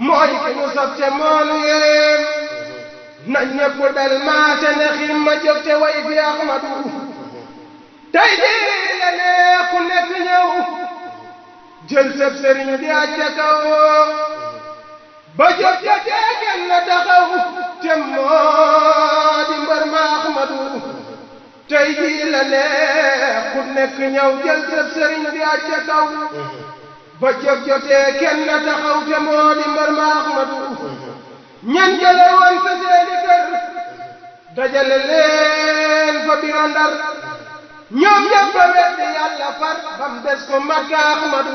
mooy ki nu sob te moonu yéem na ñëpp dal maase ne xim ma jóg te way fi Ahmadu tey jii la ne ku nekk ñëw jël sëb sëriñ di acca kaw ba jóg jotee kenn na taxaw te moo di mbër ma Ahmadu tey jii la ne ku nekk ñëw jël sëb sëriñ di acca kaw ba jóg jotee kenn na taxaw te moo di mbër ma Ahmadu ñan jële woon sa seeni kër dajale leen fa biro Ndar ñoom ñëpp ba weddi yàlla far bam des ko Makka Ahmadu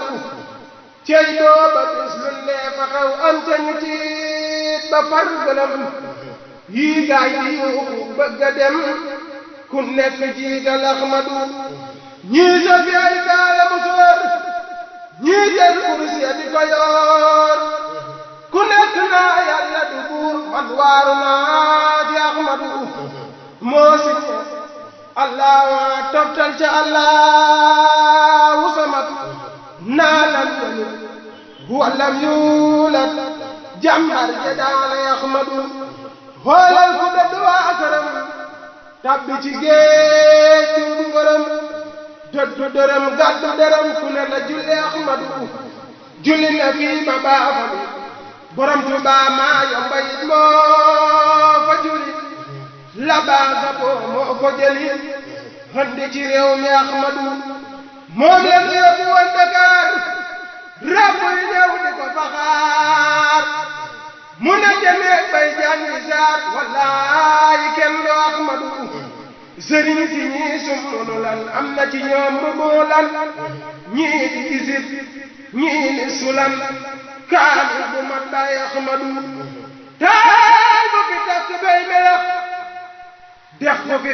cey booba bis lu lee fa xew am ca ñu tiit ba far gëlëm yii gaay di yuuxu bëgg a dem ku nekk jiital Ahmadu ñii sa fi ay gaala mu sóor ñii jël kurus ya di ko yor ku nekk naa yàlla du buur man waaru naa ci Ahmadu moo si allah toftal ca allahu samad naa lam yalid wa lam yuulad jàmbar ja daala Ahmadu xoolal ku dëdd waa këram tabbi ci géej du ngërëm dëddu dërëm gàddu dërëm ku ne la julli Ahmadu julli na fii ma baafali borom Tuubaa maa yomba yit moo fa julli la baaga boo moo ko jëli handi ci réew mi Ahmadu moom la ñu yóbbu woon Dakar rabbu yi ñëw di ko faxaar mu ne demee bay jàngi saar wallaahi kenn du Ahmadu sëriñ si ñii summunu lan am na ci ñoom rubu lan ñii di isib ñii di sulan kaamil bu mat bay Ahmadu taal bu fi takk bay melax def ko fi